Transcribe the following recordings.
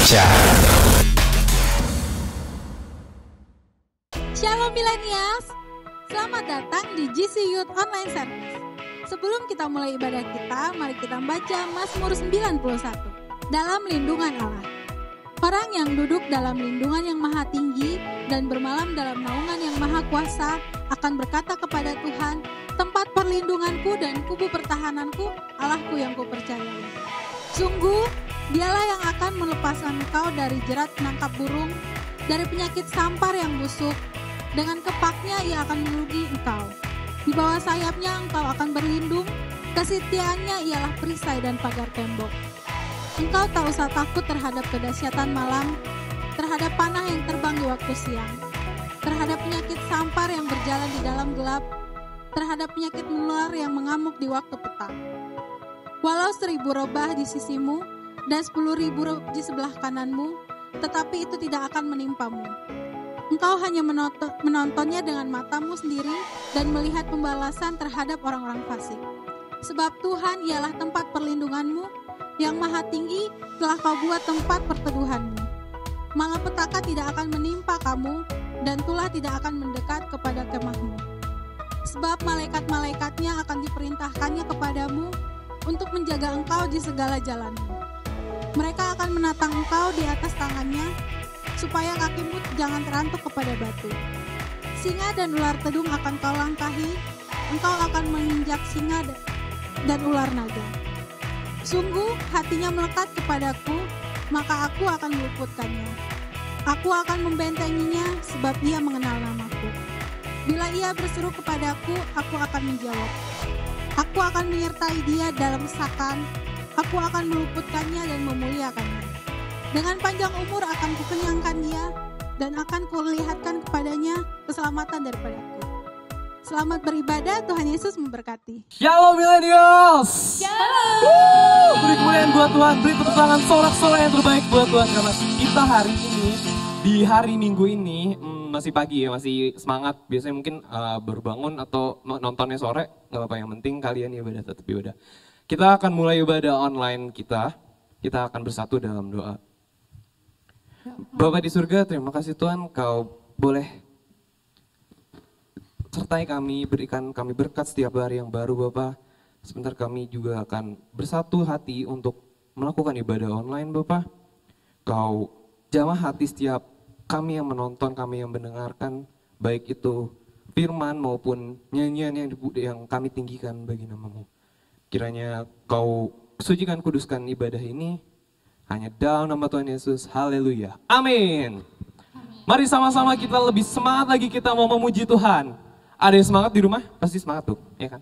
Shalom Millennials, selamat datang di GC Youth Online Service. Sebelum kita mulai ibadah kita, mari kita baca Mazmur 91, dalam lindungan Allah. Orang yang duduk dalam lindungan yang maha tinggi dan bermalam dalam naungan yang maha kuasa akan berkata kepada Tuhan, tempat perlindunganku dan kubu pertahananku, Allahku yang kupercayai. Sungguh, dialah yang akan melepaskan engkau dari jerat penangkap burung, dari penyakit sampar yang busuk. Dengan kepaknya ia akan melugi engkau. Di bawah sayapnya engkau akan berlindung, kesetiaannya ialah perisai dan pagar tembok. Engkau tak usah takut terhadap kedahsyatan malam, terhadap panah yang terbang di waktu siang, terhadap penyakit sampar yang berjalan di dalam gelap, terhadap penyakit menular yang mengamuk di waktu petang. Walau 1000 rebah di sisimu dan 10.000 di sebelah kananmu, tetapi itu tidak akan menimpamu. Engkau hanya menontonnya dengan matamu sendiri dan melihat pembalasan terhadap orang-orang fasik. Sebab Tuhan ialah tempat perlindunganmu, yang maha tinggi telah kau buat tempat perteduhanmu. Malapetaka tidak akan menimpa kamu, dan tulah tidak akan mendekat kepada kemahmu. Sebab malaikat-malaikatnya akan diperintahkannya kepadamu untuk menjaga engkau di segala jalanmu. Mereka akan menatang engkau di atas tangannya, supaya kakimu jangan terantuk kepada batu. Singa dan ular tedung akan kau langkahi, engkau akan menginjak singa dan ular naga. Sungguh hatinya melekat kepadaku, maka aku akan meluputkannya. Aku akan membentenginya sebab ia mengenal namaku. Bila ia berseru kepadaku, aku akan menjawab. Aku akan menyertai dia dalam kesakan, aku akan meluputkannya dan memuliakannya. Dengan panjang umur akan kukenyangkan dia, dan akan kulihatkan kepadanya keselamatan daripadaku. Selamat beribadah, Tuhan Yesus memberkati. Shalom Millennials. Shalom. Beri kemuliaan buat Tuhan, beri tepuk tangan sorak-sorak yang terbaik buat Tuhan. Karena kita hari ini, di hari Minggu ini, masih pagi ya, masih semangat. Biasanya mungkin baru bangun atau nontonnya sore, gak apa-apa, yang penting kalian ibadah, tetap ibadah. Kita akan mulai ibadah online kita akan bersatu dalam doa. Bapa di surga, terima kasih Tuhan, Kau boleh sertai kami, berikan kami berkat setiap hari yang baru Bapa. Sebentar kami juga akan bersatu hati untuk melakukan ibadah online Bapa. Kau jamah hati setiap kami yang menonton, kami yang mendengarkan, baik itu firman maupun nyanyian yang kami tinggikan bagi nama-Mu. Kiranya Kau sucikan, kuduskan ibadah ini, hanya dalam nama Tuhan Yesus, haleluya, amin. Mari sama-sama kita lebih semangat lagi, kita mau memuji Tuhan. Ada yang semangat di rumah? Pasti semangat tuh, ya kan?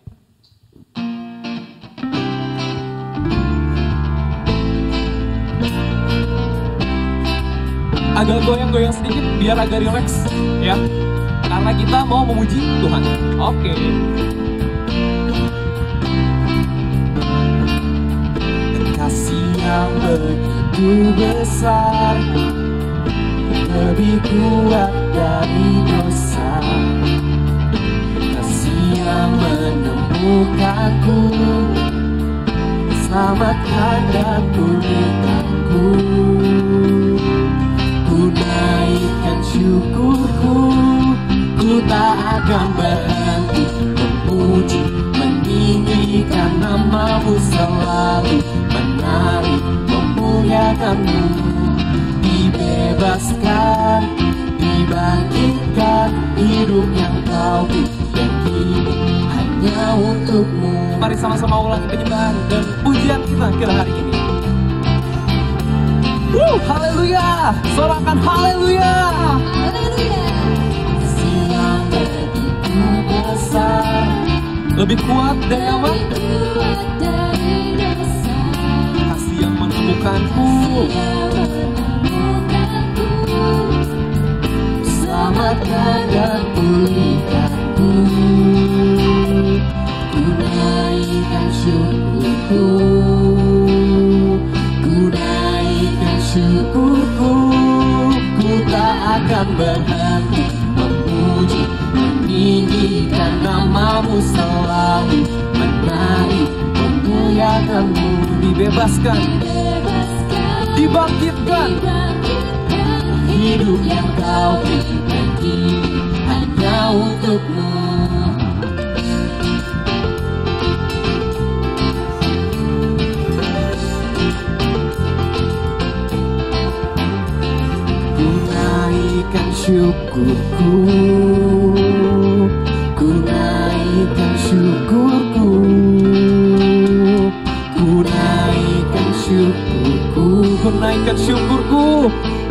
Agak goyang-goyang sedikit biar agak rileks, ya. Karena kita mau memuji Tuhan. Oke. Kasih yang begitu besar, lebih kuat dari dosa. Kasih yang menemukanku, selamatkan dan pulihkanku. Ku naikkan syukurku, ku tak akan berhenti memuji, meninggikan nama-Mu selalu, menari, memuliakan-Mu. Dibebaskan, dibangkitkan, hidup yang Kau berikan kini hanya untuk-Mu. Mari sama-sama ulangi penyembahan dan pujian kita hari ini. Haleluya, sorakan haleluya. Haleluya. Siang begitu besar, lebih kuat dari apa? Kasih yang menemukanku, selamatkan dan pulihkanku. Ku naikkan syukurku, ku naikkan syukurku. Ku tak akan berhenti memuji, meninggikan nama-Mu selalu, menari, memuliakan-Mu. Dibebaskan, dibangkitkan, dibangkitkan. Hidup yang kau berikan ini hanya untukmu. Ku naikkan syukurku, ku naikkan syukurku, ku naikkan syukurku, ku naikkan syukurku,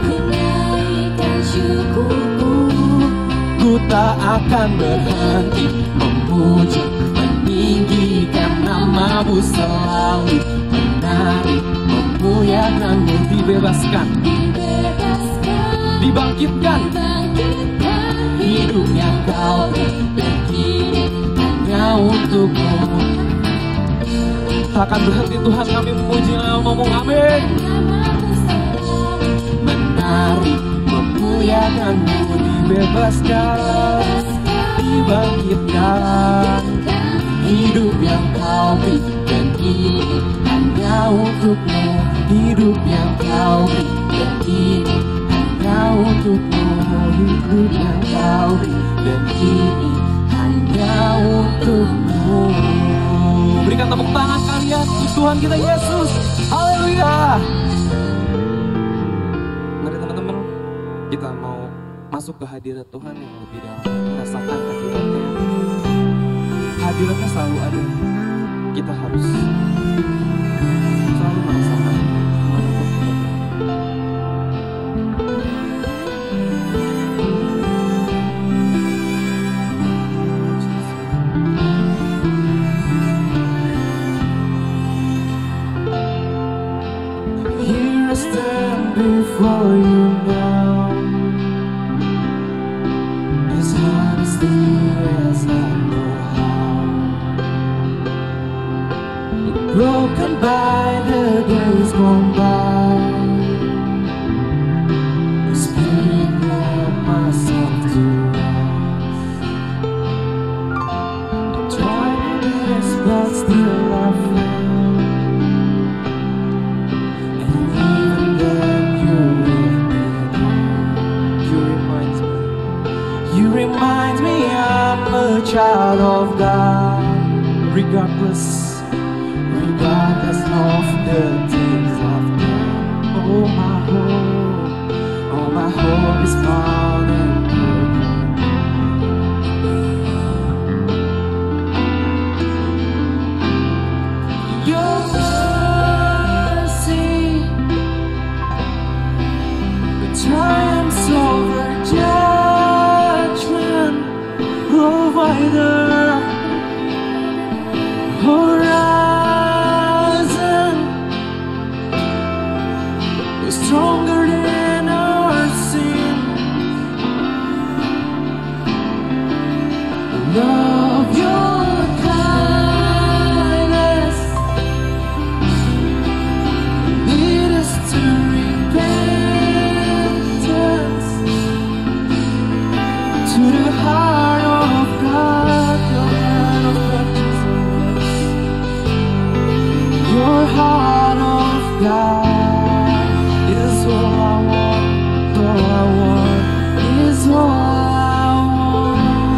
Ku naikkan syukurku. ku tak akan berhenti memuji, meninggikan namamu, selalu menari, memuliakanmu, dibebaskan, dibangkitkan. Hidup yang kau berikan ini hanya untukmu. Takkan berhenti Tuhan kami memuji namamu, amin. Menari, Memuliakanmu, dibebaskan, dibangkitkan. hidup yang kau berikan ini hanya untukmu. Hidup yang Kau berikan ini hanya untukmu. hidup yang Kau berikan ini hanya untukmu. Berikan tepuk tangan kalian untuk Tuhan kita Yesus. Haleluya. Mari teman-teman, kita mau masuk ke hadirat Tuhan yang lebih dalam, merasakan hadiratnya. Hadiratnya selalu ada. Kita harus selalu merasakan dimanapun kita berada. Here I stand before you now, as honestly as I know how. Broken by the days gone by, spinning up myself to rise. I'm trying my best, but still I fail. Reminds me I'm a child of God, regardless of the things I've done. Oh my hope is found in your mercy, the triumphs over judgment, over the horizon, is stronger than our sin. Love your kindness, lead us to repentance, to the heart of God, your heart of righteousness, your heart of God is all I want, all I want is all I want.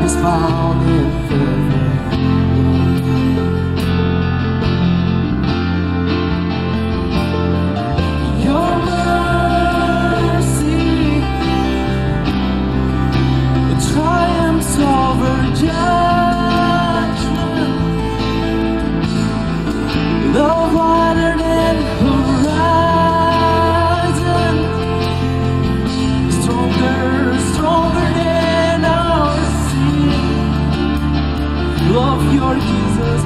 is found in perfect love. Your mercy triumphs over judgment. Love wider than horizon, stronger than our sin. Love your Jesus,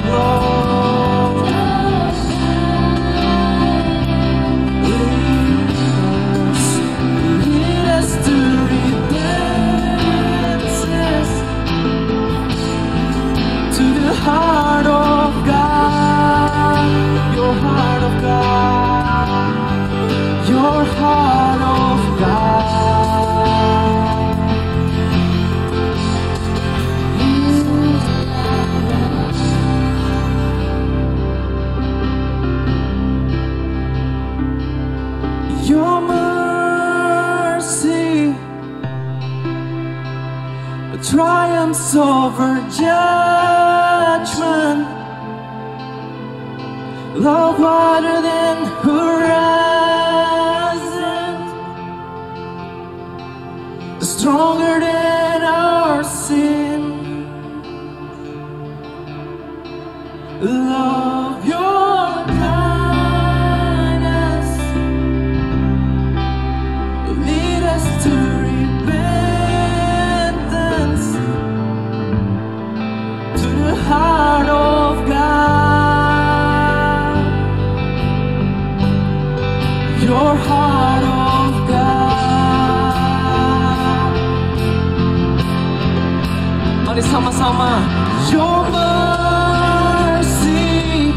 Lord. Lead us to repentance, to the heart of God, your heart of God, your heart of God. Your mercy triumphs over judgment. Love wider than horizon, stronger than our sin. Love your kindness, lead us to repentance, to the heart of God, your heart of God. Mari sama-sama. Your mercy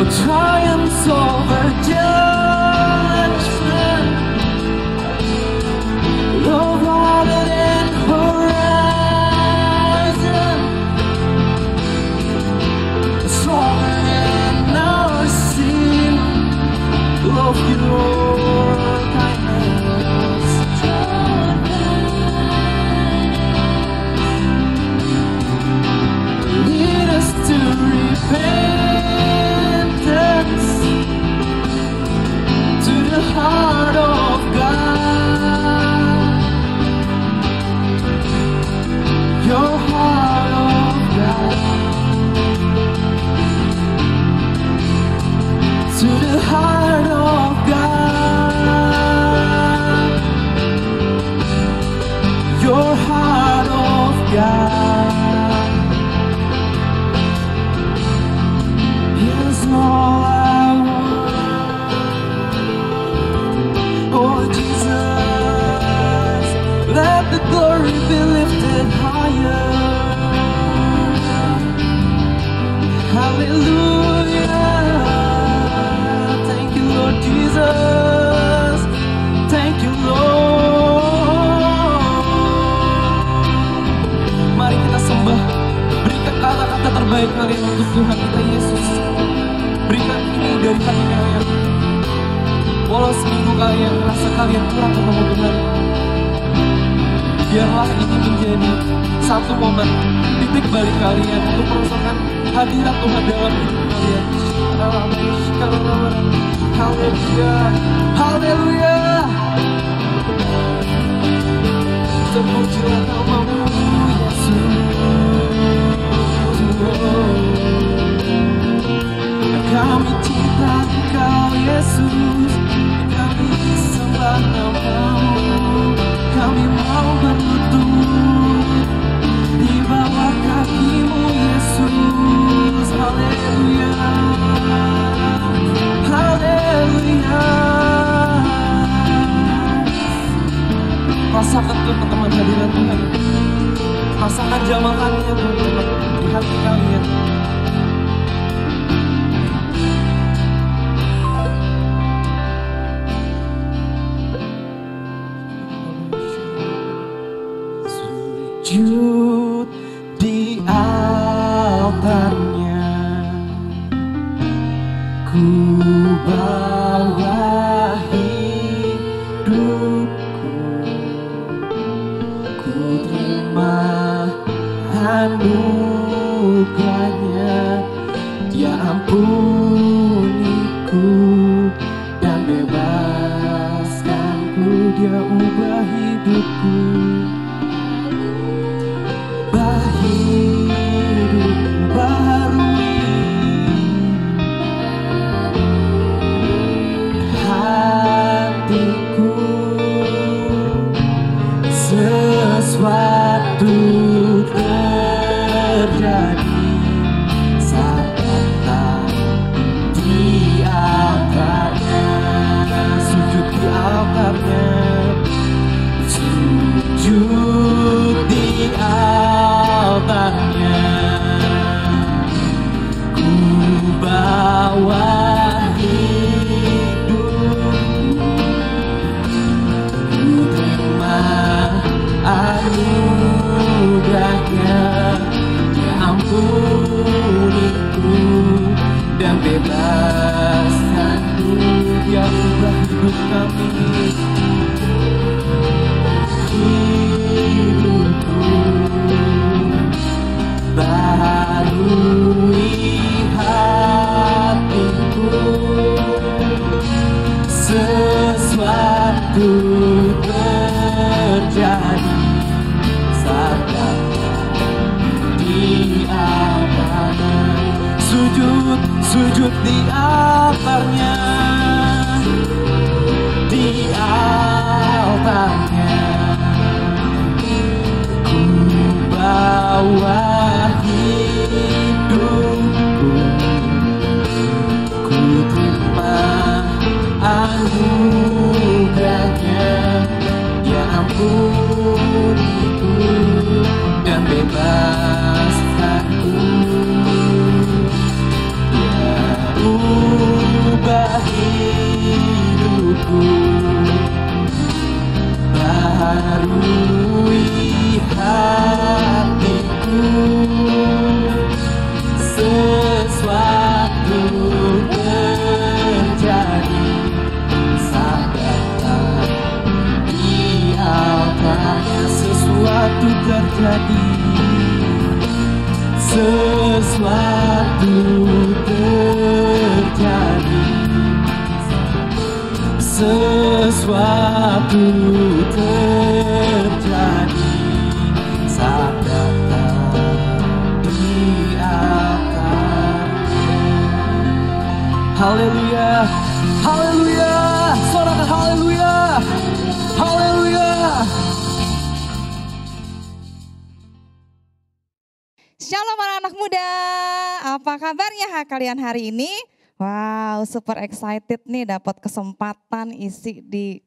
triumphs over judgment. Love wider than horizon, stronger than our sin. Love your kindness, lead us to repentance, to the heart of God, your heart of God, to the heart of God, your heart of God. Is all I want. Oh Jesus, let the glory be lifted higher. Hallelujah. Thank you, Lord Jesus. Thank you, Lord. Mari kita sembah. Berikan kata-kata terbaik kalian untuk Tuhan kita Yesus. Berikan ini dari hati kalian. Walau seminggu kalian merasa kalian kurang ketemu Tuhan, biarlah ini menjadi satu momen titik balik kalian untuk merasakan hadirat Tuhan dalam hidup kalian. Haleluya, haleluya. Terpujilah namamu Yesus. Kami cinta Engkau Yesus, kami sembah namamu, kami mau berlutut di bawah kakimu Yesus. Haleluya, haleluya. Rasakan teman-teman hadirat Tuhan, rasakan jamahannya teman-teman di hati kalian. Sujud di altarnya, ku bawa hidupku, ku anugerahnya Dia ampuniku dan bebaskanku, Dia ubah hidupku. Baharui hatiku, sesuatu terjadi saat datang di altarnya, sujud di altarnya, sujud di altarnya. Ku bawa hidupku, ku terima anugerahnya. Dia ampuniku dan bebaskanku, Dia ubah hidup kami. Hidupku baharui hatiku, sesuatu terjadi saat datang di altarnya, sujud di altarnya, di altarnya. Ku bawa hidupku, ku terima anugerahnya. Dia ampuniku dan bebaskanku, Dia ubah hidupku, baharui hatiku, sesuatu terjadi saat datang di altarnya, sesuatu terjadi, sesuatu terjadi, sesuatu terjadi saat datang di altarnya. Haleluya, haleluya, sorakan haleluya, haleluya. Shalom anak-anak muda, apa kabarnya kalian hari ini? Wow, super excited nih dapat kesempatan isi di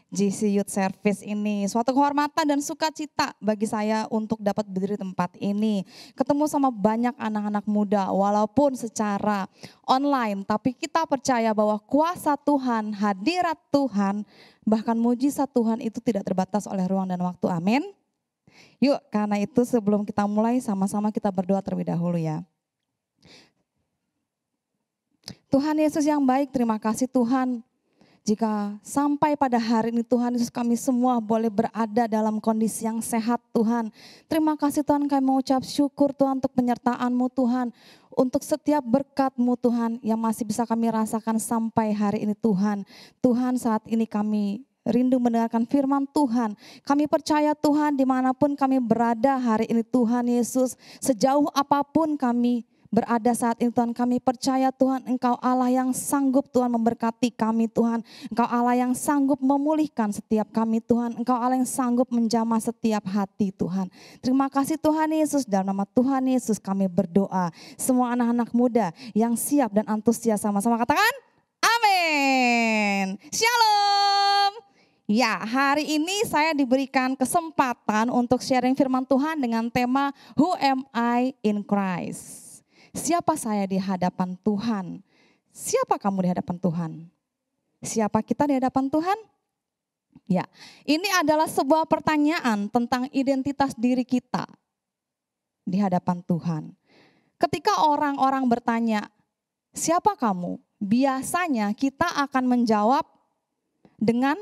GC Youth Service ini. Suatu kehormatan dan sukacita bagi saya untuk dapat berdiri di tempat ini. Ketemu sama banyak anak-anak muda walaupun secara online. Tapi kita percaya bahwa kuasa Tuhan, hadirat Tuhan, bahkan mujizat Tuhan itu tidak terbatas oleh ruang dan waktu. Amin. Yuk, karena itu sebelum kita mulai sama-sama kita berdoa terlebih dahulu ya. Tuhan Yesus yang baik, terima kasih Tuhan. Jika sampai pada hari ini Tuhan Yesus kami semua boleh berada dalam kondisi yang sehat Tuhan. Terima kasih Tuhan, kami mengucap syukur Tuhan untuk penyertaan-Mu Tuhan. Untuk setiap berkat-Mu Tuhan yang masih bisa kami rasakan sampai hari ini Tuhan. Tuhan, saat ini kami rindu mendengarkan firman Tuhan. Kami percaya Tuhan dimanapun kami berada hari ini Tuhan Yesus. Sejauh apapun kami berada saat ini Tuhan, kami percaya Tuhan Engkau Allah yang sanggup Tuhan memberkati kami Tuhan. Engkau Allah yang sanggup memulihkan setiap kami Tuhan. Engkau Allah yang sanggup menjamah setiap hati Tuhan. Terima kasih Tuhan Yesus, dalam nama Tuhan Yesus kami berdoa. Semua anak-anak muda yang siap dan antusias sama-sama katakan amin. Shalom. Ya, hari ini saya diberikan kesempatan untuk sharing firman Tuhan dengan tema Who Am I in Christ? Siapa saya di hadapan Tuhan? Siapa kamu di hadapan Tuhan? Siapa kita di hadapan Tuhan? Ya, ini adalah sebuah pertanyaan tentang identitas diri kita di hadapan Tuhan. Ketika orang-orang bertanya, siapa kamu? Biasanya kita akan menjawab dengan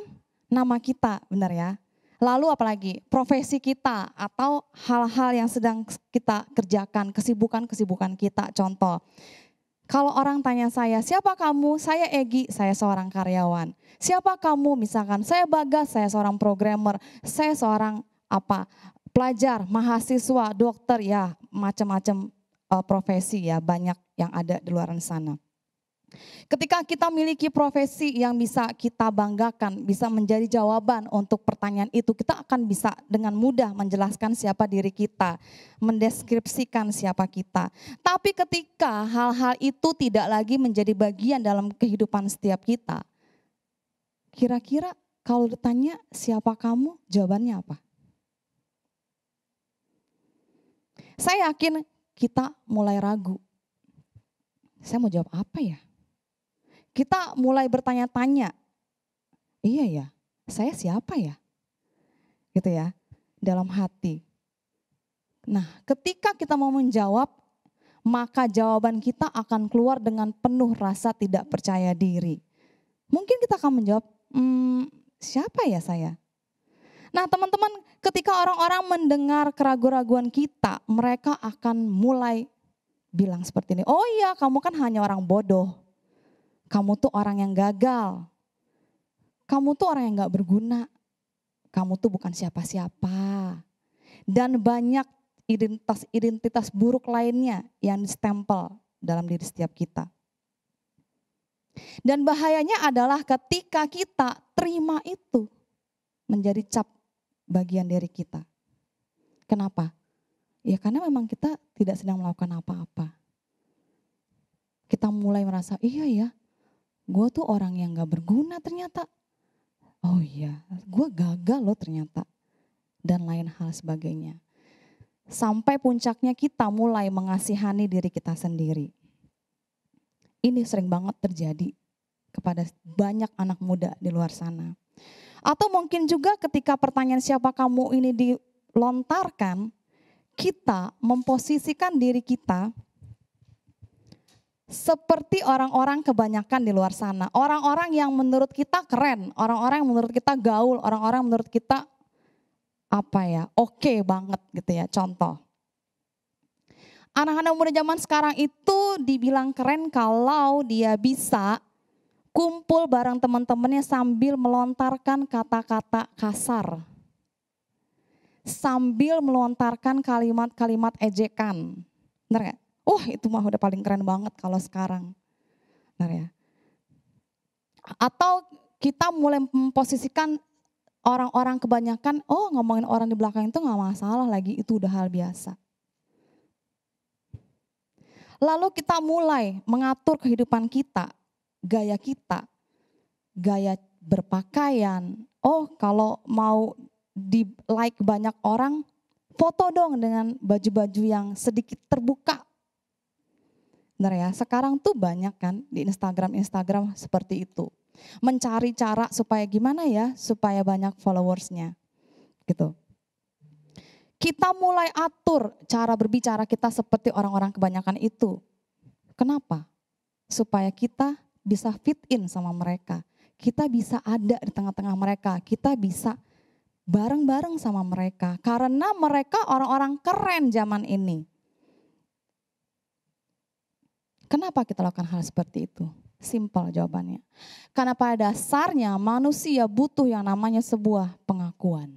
nama kita, benar ya? Lalu apalagi? Profesi kita atau hal-hal yang sedang kita kerjakan, kesibukan-kesibukan kita. Contoh, kalau orang tanya saya, siapa kamu? Saya Egi, saya seorang karyawan. Siapa kamu? Misalkan saya Bagas, saya seorang programmer, saya seorang pelajar, mahasiswa, dokter, ya macam-macam profesi ya, banyak yang ada di luar sana. Ketika kita memiliki profesi yang bisa kita banggakan, bisa menjadi jawaban untuk pertanyaan itu, kita akan bisa dengan mudah menjelaskan siapa diri kita, mendeskripsikan siapa kita. Tapi ketika hal-hal itu tidak lagi menjadi bagian dalam kehidupan setiap kita, kira-kira kalau ditanya siapa kamu, jawabannya apa? Saya yakin kita mulai ragu. Saya mau jawab apa ya? Kita mulai bertanya-tanya, iya ya, saya siapa ya? Gitu ya, dalam hati. Nah, ketika kita mau menjawab, maka jawaban kita akan keluar dengan penuh rasa tidak percaya diri. Mungkin kita akan menjawab, siapa ya saya? Nah teman-teman, ketika orang-orang mendengar keraguan-raguan kita, mereka akan mulai bilang seperti ini, oh iya kamu kan hanya orang bodoh. Kamu tuh orang yang gagal. Kamu tuh orang yang gak berguna. Kamu tuh bukan siapa-siapa. Dan banyak identitas buruk lainnya yang distempel dalam diri setiap kita. Dan bahayanya adalah ketika kita terima itu menjadi cap bagian dari kita. Kenapa? Ya karena memang kita tidak sedang melakukan apa-apa. Kita mulai merasa, iya ya, gue tuh orang yang gak berguna ternyata. Oh iya, gue gagal loh ternyata. Dan lain hal sebagainya. Sampai puncaknya kita mulai mengasihani diri kita sendiri. Ini sering banget terjadi kepada banyak anak muda di luar sana. Atau mungkin juga ketika pertanyaan siapa kamu ini dilontarkan, kita memposisikan diri kita seperti orang-orang kebanyakan di luar sana. Orang-orang yang menurut kita keren, orang-orang yang menurut kita gaul, orang-orang yang menurut kita oke banget gitu ya. Contoh, anak-anak muda zaman sekarang itu dibilang keren kalau dia bisa kumpul bareng teman-temannya sambil melontarkan kata-kata kasar. Sambil melontarkan kalimat-kalimat ejekan. Benar gak? Itu mah udah paling keren banget kalau sekarang. Benar ya? Atau kita mulai memposisikan orang-orang kebanyakan, ngomongin orang di belakang itu gak masalah lagi, itu udah hal biasa. Lalu kita mulai mengatur kehidupan kita, gaya berpakaian. Kalau mau di like banyak orang, foto dong dengan baju-baju yang sedikit terbuka. Benar ya, sekarang tuh banyak kan di Instagram seperti itu. Mencari cara supaya gimana ya, supaya banyak followersnya gitu. Kita mulai atur cara berbicara kita seperti orang-orang kebanyakan itu. Kenapa? Supaya kita bisa fit in sama mereka. Kita bisa ada di tengah-tengah mereka. Kita bisa bareng-bareng sama mereka. Karena mereka orang-orang keren zaman ini. Kenapa kita lakukan hal seperti itu? Simpel jawabannya. Karena pada dasarnya manusia butuh yang namanya sebuah pengakuan.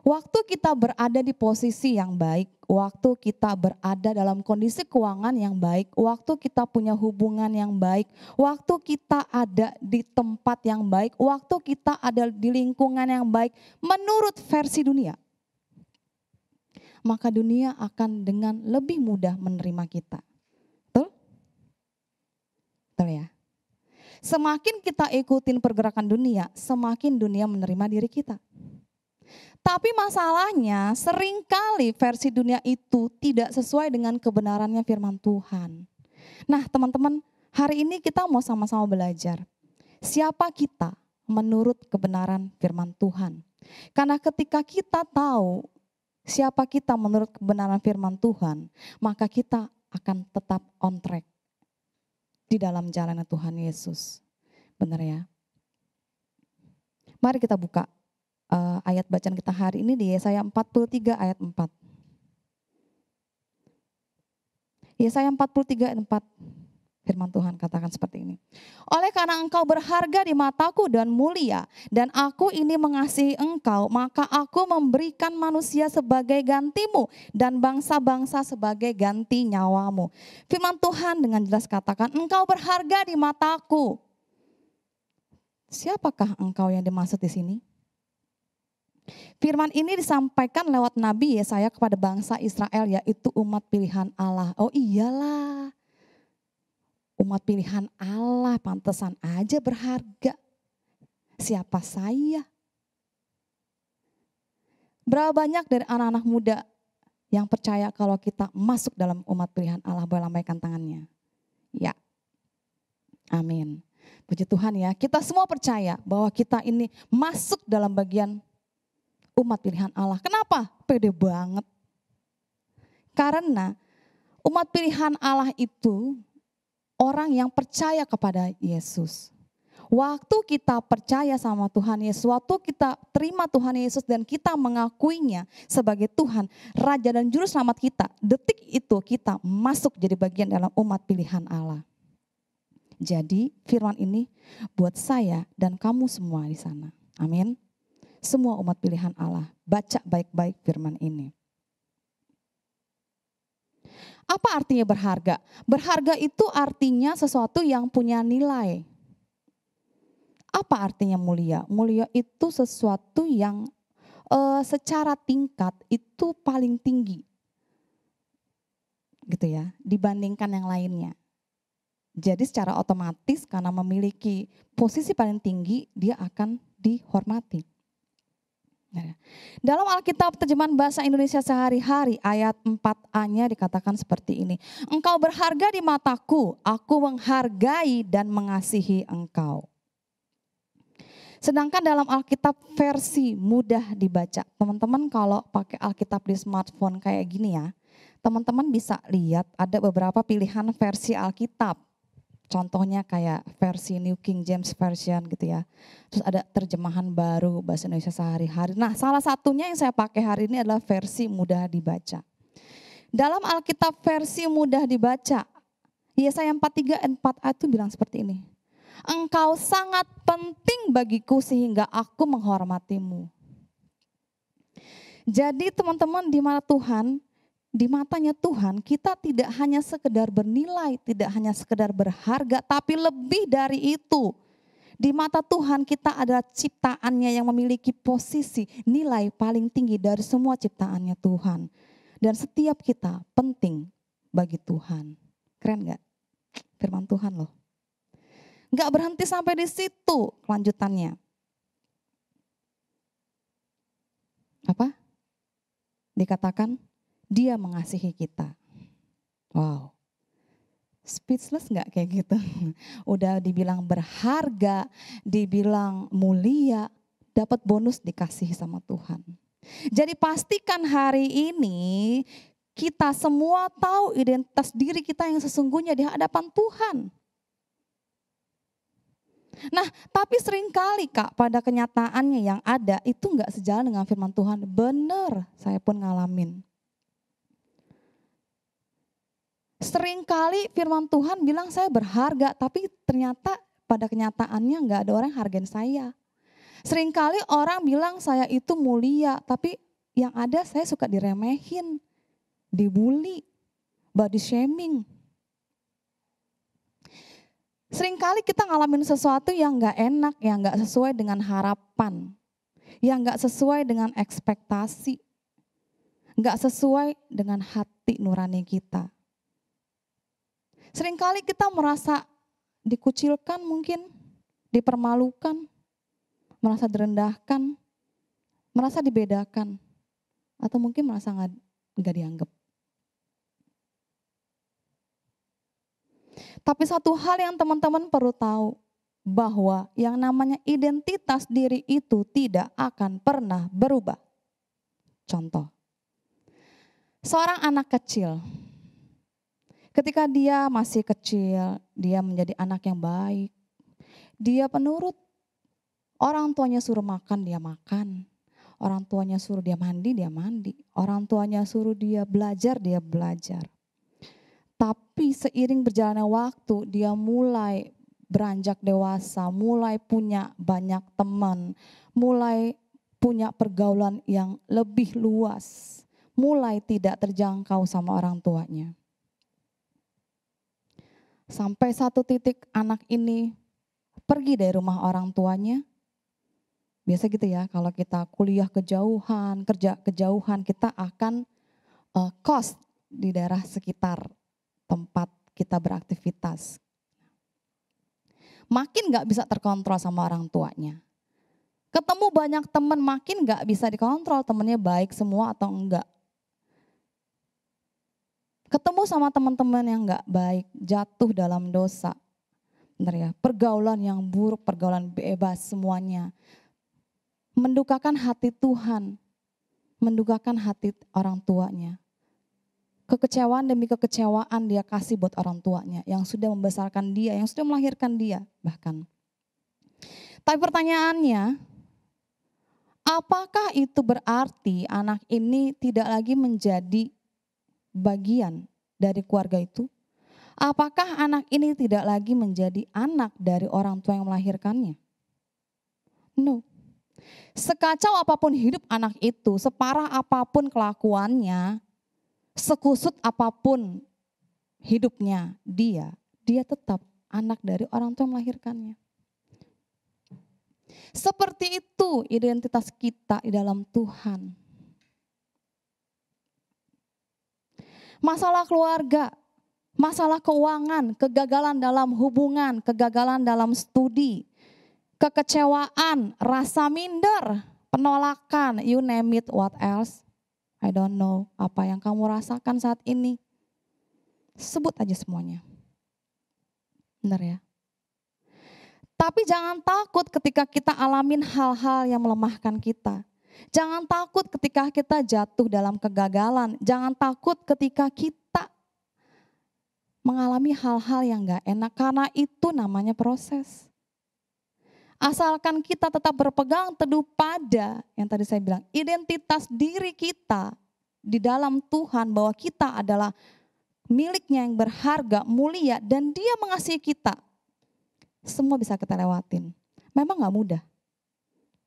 Waktu kita berada di posisi yang baik, waktu kita berada dalam kondisi keuangan yang baik, waktu kita punya hubungan yang baik, waktu kita ada di tempat yang baik, waktu kita ada di lingkungan yang baik, menurut versi dunia, maka dunia akan dengan lebih mudah menerima kita. Betul? Betul ya? Semakin kita ikutin pergerakan dunia, semakin dunia menerima diri kita. Tapi masalahnya seringkali versi dunia itu tidak sesuai dengan kebenarannya firman Tuhan. Nah teman-teman, hari ini kita mau sama-sama belajar. Siapa kita menurut kebenaran firman Tuhan. Karena ketika kita tahu siapa kita menurut kebenaran firman Tuhan, maka kita akan tetap on track di dalam jalan Tuhan Yesus. Benar ya? Mari kita buka ayat bacaan kita hari ini di Yesaya 43 ayat 4. Yesaya 43 ayat 4. Firman Tuhan katakan seperti ini. Oleh karena engkau berharga di mataku dan mulia, dan aku ini mengasihi engkau, maka aku memberikan manusia sebagai gantimu dan bangsa-bangsa sebagai ganti nyawamu. Firman Tuhan dengan jelas katakan, engkau berharga di mataku. Siapakah engkau yang dimaksud di sini? Firman ini disampaikan lewat Nabi Yesaya kepada bangsa Israel, yaitu umat pilihan Allah. Oh iyalah, umat pilihan Allah pantesan aja berharga. Siapa saya? Berapa banyak dari anak-anak muda yang percaya kalau kita masuk dalam umat pilihan Allah? Boleh lambaikan tangannya. Ya, amin. Puji Tuhan ya, kita semua percaya bahwa kita ini masuk dalam bagian umat pilihan Allah. Kenapa? Pede banget. Karena umat pilihan Allah itu orang yang percaya kepada Yesus. Waktu kita percaya sama Tuhan Yesus, waktu kita terima Tuhan Yesus dan kita mengakuinya sebagai Tuhan, Raja dan Juru Selamat kita, detik itu kita masuk jadi bagian dalam umat pilihan Allah. Jadi firman ini buat saya dan kamu semua di sana. Amin. Semua umat pilihan Allah, baca baik-baik firman ini. Apa artinya berharga? Berharga itu artinya sesuatu yang punya nilai. Apa artinya mulia? Mulia itu sesuatu yang secara tingkat itu paling tinggi. Gitu ya, dibandingkan yang lainnya. Jadi secara otomatis karena memiliki posisi paling tinggi, dia akan dihormati. Dalam Alkitab terjemahan bahasa Indonesia sehari-hari ayat 4a-nya dikatakan seperti ini. Engkau berharga di mataku, aku menghargai dan mengasihi engkau. Sedangkan dalam Alkitab versi mudah dibaca. Teman-teman kalau pakai Alkitab di smartphone kayak gini ya, teman-teman bisa lihat ada beberapa pilihan versi Alkitab. Contohnya kayak versi New King James Version gitu ya. Terus ada terjemahan baru bahasa Indonesia sehari-hari. Nah, salah satunya yang saya pakai hari ini adalah versi mudah dibaca. Dalam Alkitab versi mudah dibaca, Yesaya 43 ayat 4a itu bilang seperti ini. Engkau sangat penting bagiku sehingga aku menghormatimu. Jadi teman-teman di mana Tuhan, di matanya Tuhan kita tidak hanya sekedar bernilai, tidak hanya sekedar berharga, tapi lebih dari itu. Di mata Tuhan kita adalah ciptaannya yang memiliki posisi nilai paling tinggi dari semua ciptaannya Tuhan. Dan setiap kita penting bagi Tuhan. Keren gak? Firman Tuhan loh. Gak berhenti sampai di situ kelanjutannya. Apa? Dikatakan dia mengasihi kita. Wow. Speechless gak kayak gitu? Udah dibilang berharga, dibilang mulia, dapat bonus dikasihi sama Tuhan. Jadi pastikan hari ini kita semua tahu identitas diri kita yang sesungguhnya di hadapan Tuhan. Nah, tapi seringkali Kak pada kenyataannya yang ada itu gak sejalan dengan firman Tuhan. Benar, saya pun ngalamin. Seringkali firman Tuhan bilang saya berharga, tapi ternyata pada kenyataannya nggak ada orang yang hargain saya. Seringkali orang bilang saya itu mulia, tapi yang ada saya suka diremehin, dibully, body shaming. Seringkali kita ngalamin sesuatu yang nggak enak, yang nggak sesuai dengan harapan, yang nggak sesuai dengan ekspektasi, nggak sesuai dengan hati nurani kita. Seringkali kita merasa dikucilkan mungkin, dipermalukan, merasa direndahkan, merasa dibedakan, atau mungkin merasa nggak dianggap. Tapi satu hal yang teman-teman perlu tahu, bahwa yang namanya identitas diri itu tidak akan pernah berubah. Contoh, seorang anak kecil, ketika dia masih kecil, dia menjadi anak yang baik. Dia penurut, orang tuanya suruh makan, dia makan. Orang tuanya suruh dia mandi, dia mandi. Orang tuanya suruh dia belajar, dia belajar. Tapi seiring berjalannya waktu, dia mulai beranjak dewasa, mulai punya banyak teman, mulai punya pergaulan yang lebih luas, mulai tidak terjangkau sama orang tuanya. Sampai satu titik anak ini pergi dari rumah orang tuanya. Biasa gitu ya, kalau kita kuliah kejauhan, kerja kejauhan, kita akan kos di daerah sekitar tempat kita beraktivitas. Makin gak bisa terkontrol sama orang tuanya. Ketemu banyak teman, makin gak bisa dikontrol temennya baik semua atau enggak. Ketemu sama teman-teman yang gak baik, jatuh dalam dosa. Benar ya, pergaulan yang buruk, pergaulan bebas semuanya. Mendukakan hati Tuhan, mendukakan hati orang tuanya. Kekecewaan demi kekecewaan dia kasih buat orang tuanya yang sudah membesarkan dia, yang sudah melahirkan dia bahkan. Tapi pertanyaannya, apakah itu berarti anak ini tidak lagi menjadi bagian dari keluarga itu? Apakah anak ini tidak lagi menjadi anak dari orang tua yang melahirkannya? No. Sekacau apapun hidup anak itu, separah apapun kelakuannya, sekusut apapun hidupnya dia tetap anak dari orang tua yang melahirkannya. Seperti itu identitas kita di dalam Tuhan. Masalah keluarga, masalah keuangan, kegagalan dalam hubungan, kegagalan dalam studi, kekecewaan, rasa minder, penolakan, you name it, what else? I don't know apa yang kamu rasakan saat ini. Sebut aja semuanya. Benar ya? Tapi jangan takut ketika kita alamin hal-hal yang melemahkan kita. Jangan takut ketika kita jatuh dalam kegagalan. Jangan takut ketika kita mengalami hal-hal yang gak enak. Karena itu namanya proses. Asalkan kita tetap berpegang teduh pada yang tadi saya bilang, identitas diri kita di dalam Tuhan, bahwa kita adalah miliknya yang berharga, mulia, dan Dia mengasihi kita. Semua bisa kita lewatin. Memang gak mudah,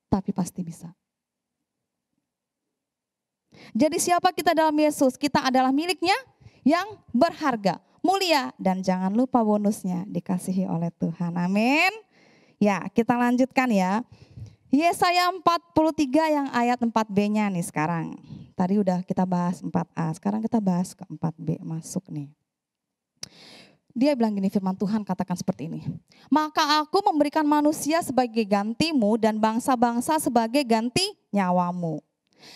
tapi pasti bisa. Jadi siapa kita dalam Yesus? Kita adalah miliknya yang berharga, mulia, dan jangan lupa bonusnya, dikasihi oleh Tuhan. Amin. Ya, kita lanjutkan ya. Yesaya 43 yang ayat 4b-nya nih sekarang. Tadi udah kita bahas 4a, sekarang kita bahas ke 4b, masuk nih. Dia bilang gini, firman Tuhan katakan seperti ini. Maka aku memberikan manusia sebagai gantimu dan bangsa-bangsa sebagai ganti nyawamu.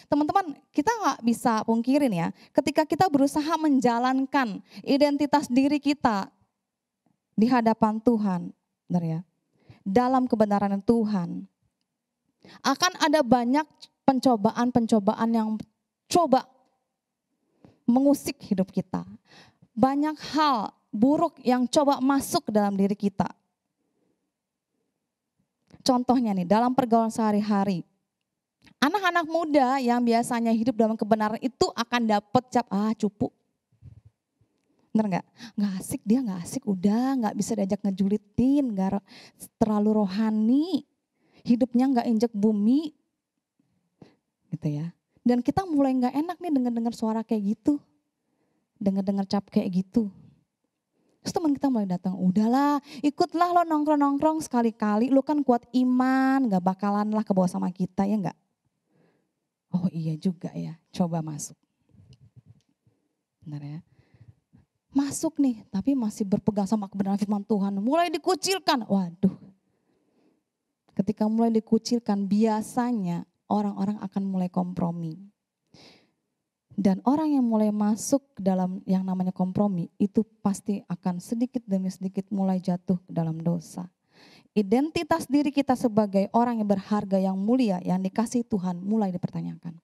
Teman-teman, kita gak bisa pungkirin ya, ketika kita berusaha menjalankan identitas diri kita di hadapan Tuhan, benar ya, dalam kebenaran Tuhan, akan ada banyak pencobaan-pencobaan yang coba mengusik hidup kita. Banyak hal buruk yang coba masuk ke dalam diri kita. Contohnya nih, dalam pergaulan sehari-hari. Anak-anak muda yang biasanya hidup dalam kebenaran itu akan dapat cap, cupu. Bener gak? Gak asik, dia gak asik, udah gak bisa diajak ngejulitin, gak terlalu rohani. Hidupnya gak injek bumi. Gitu ya. Dan kita mulai gak enak nih dengar suara kayak gitu. Dengar cap kayak gitu. Terus teman kita mulai datang, udahlah ikutlah lo nongkrong-nongkrong sekali-kali. Lo kan kuat iman, gak bakalan lah kebawa sama kita, ya gak? Oh iya juga ya, coba masuk. Benar ya. Masuk nih, tapi masih berpegang sama kebenaran firman Tuhan. Mulai dikucilkan, waduh. Ketika mulai dikucilkan, biasanya orang-orang akan mulai kompromi. Dan orang yang mulai masuk dalam yang namanya kompromi, itu pasti akan sedikit demi sedikit mulai jatuh ke dalam dosa. Identitas diri kita sebagai orang yang berharga, yang mulia, yang dikasihi Tuhan mulai dipertanyakan.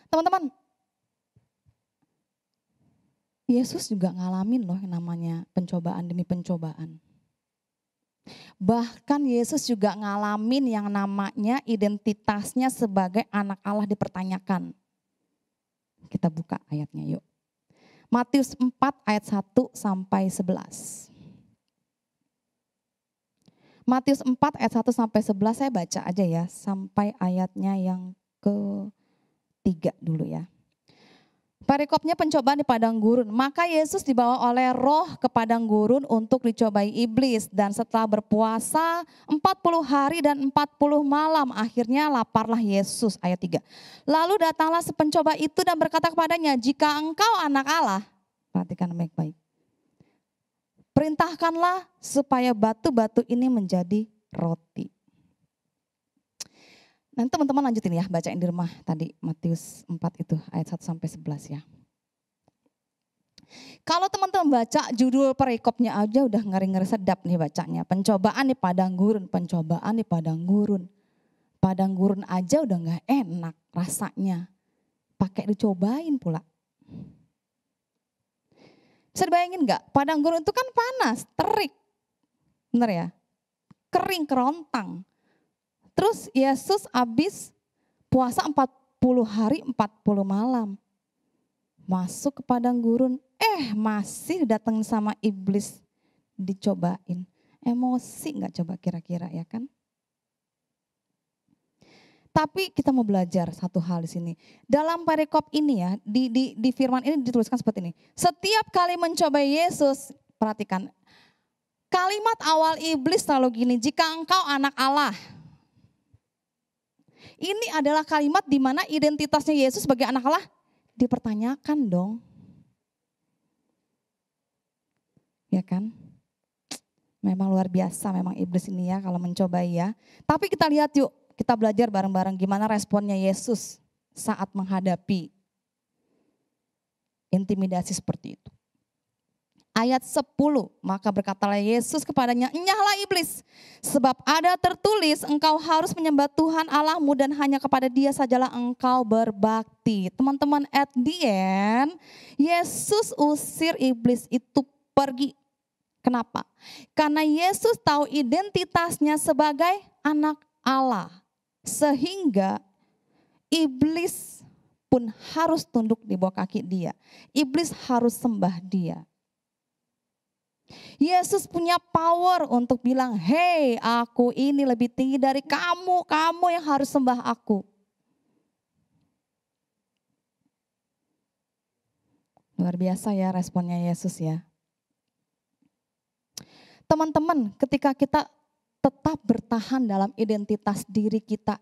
Teman-teman, Yesus juga ngalamin loh yang namanya pencobaan demi pencobaan. Bahkan Yesus juga ngalamin yang namanya identitasnya sebagai anak Allah dipertanyakan. Kita buka ayatnya yuk. Matius 4 ayat 1 sampai 11. Matius 4 ayat 1 sampai 11 saya baca aja ya. Sampai ayatnya yang ke-3 dulu ya. Perikopnya pencobaan di padang gurun. Maka Yesus dibawa oleh Roh ke padang gurun untuk dicobai iblis. Dan setelah berpuasa 40 hari dan 40 malam akhirnya laparlah Yesus. Ayat 3. Lalu datanglah sepencoba itu dan berkata kepadanya, jika engkau anak Allah, perhatikan baik-baik. Perintahkanlah supaya batu-batu ini menjadi roti. Nanti teman-teman lanjutin ya, bacain di rumah tadi Matius 4 itu ayat 1 sampai 11 ya. Kalau teman-teman baca judul perikopnya aja udah ngeri-ngeri sedap nih bacanya. Pencobaan di padang gurun, pencobaan di padang gurun. Padang gurun aja udah gak enak rasanya. Pakai dicobain pula. Bisa dibayangin gak? Padang gurun itu kan panas, terik. Bener ya? Kering, kerontang. Terus Yesus habis puasa 40 hari 40 malam. Masuk ke padang gurun, masih datang sama iblis dicobain. Emosi gak coba kira-kira ya kan? Tapi kita mau belajar satu hal di sini. Dalam perikop ini ya, di firman ini dituliskan seperti ini. Setiap kali mencobai Yesus, perhatikan. Kalimat awal iblis selalu gini, jika engkau anak Allah. Ini adalah kalimat di mana identitasnya Yesus sebagai anak Allah dipertanyakan dong. Ya kan? Memang luar biasa memang iblis ini ya kalau mencobai ya. Tapi kita lihat yuk, kita belajar bareng-bareng gimana responnya Yesus saat menghadapi intimidasi seperti itu. Ayat 10, maka berkatalah Yesus kepadanya, enyahlah iblis, sebab ada tertulis engkau harus menyembah Tuhan Allahmu dan hanya kepada Dia sajalah engkau berbakti. Teman-teman, at the end, Yesus usir iblis itu pergi. Kenapa? Karena Yesus tahu identitasnya sebagai anak Allah. Sehingga iblis pun harus tunduk di bawah kaki Dia. Iblis harus sembah Dia. Yesus punya power untuk bilang, hey aku ini lebih tinggi dari kamu, kamu yang harus sembah aku. Luar biasa ya responnya Yesus ya. Teman-teman, ketika kita tetap bertahan dalam identitas diri kita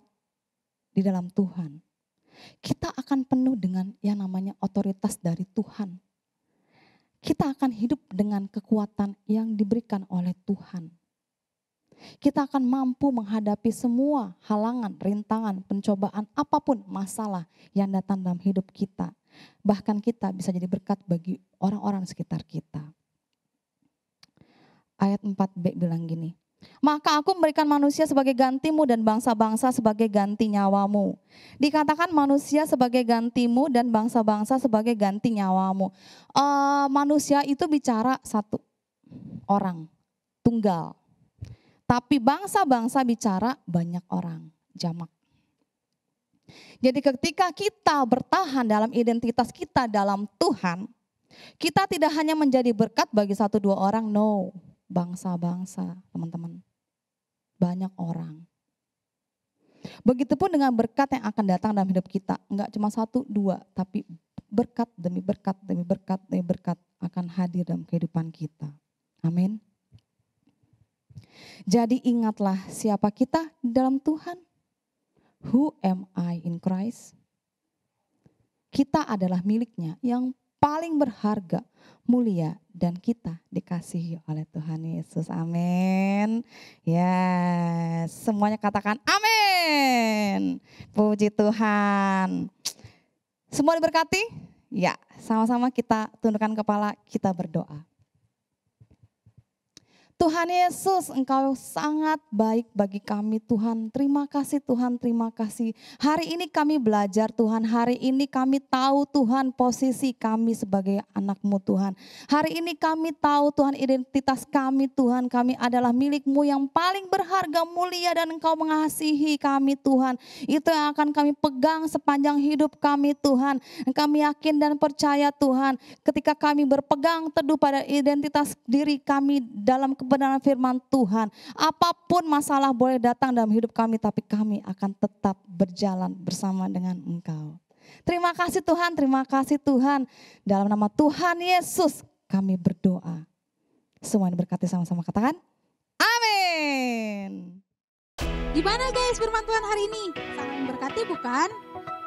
di dalam Tuhan, kita akan penuh dengan yang namanya otoritas dari Tuhan. Kita akan hidup dengan kekuatan yang diberikan oleh Tuhan. Kita akan mampu menghadapi semua halangan, rintangan, pencobaan, apapun masalah yang datang dalam hidup kita. Bahkan kita bisa jadi berkat bagi orang-orang sekitar kita. Ayat 4b bilang gini, maka aku memberikan manusia sebagai gantimu dan bangsa-bangsa sebagai ganti nyawamu. Dikatakan manusia sebagai gantimu dan bangsa-bangsa sebagai ganti nyawamu. Manusia itu bicara satu orang, tunggal. Tapi bangsa-bangsa bicara banyak orang, jamak. Jadi ketika kita bertahan dalam identitas kita dalam Tuhan, kita tidak hanya menjadi berkat bagi 1-2 orang, no. Bangsa-bangsa, teman-teman. Banyak orang. Begitupun dengan berkat yang akan datang dalam hidup kita. Enggak cuma 1-2, tapi berkat demi berkat demi berkat demi berkat akan hadir dalam kehidupan kita. Amin. Jadi ingatlah siapa kita dalam Tuhan. Who am I in Christ? Kita adalah miliknya yang paling berharga, mulia, dan kita dikasihi oleh Tuhan Yesus. Amin. Yes, semuanya katakan amin. Puji Tuhan. Semua diberkati? Ya, sama-sama kita tundukkan kepala, kita berdoa. Tuhan Yesus, Engkau sangat baik bagi kami Tuhan. Terima kasih Tuhan, terima kasih. Hari ini kami belajar Tuhan, hari ini kami tahu Tuhan posisi kami sebagai anak-Mu Tuhan. Hari ini kami tahu Tuhan identitas kami Tuhan, kami adalah milik-Mu yang paling berharga, mulia dan Engkau mengasihi kami Tuhan. Itu yang akan kami pegang sepanjang hidup kami Tuhan. Dan kami yakin dan percaya Tuhan, ketika kami berpegang teduh pada identitas diri kami dalam kebenaran firman Tuhan, apapun masalah boleh datang dalam hidup kami, tapi kami akan tetap berjalan bersama dengan Engkau. Terima kasih Tuhan, terima kasih Tuhan. Dalam nama Tuhan Yesus kami berdoa. Semua diberkati sama-sama, katakan amin. Gimana guys firman Tuhan hari ini? Sangat memberkati bukan?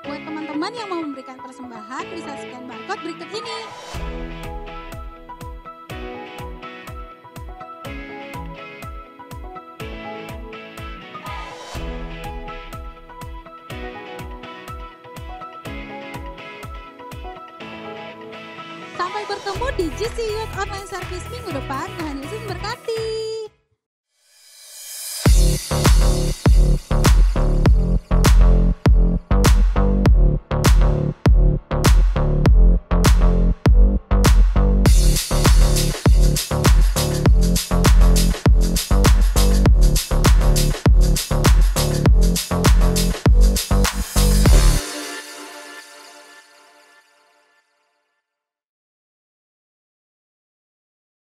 Buat teman-teman yang mau memberikan persembahan bisa scan barcode berikut ini. Sampai bertemu di GC Youth Online Service minggu depan. Tuhan Yesus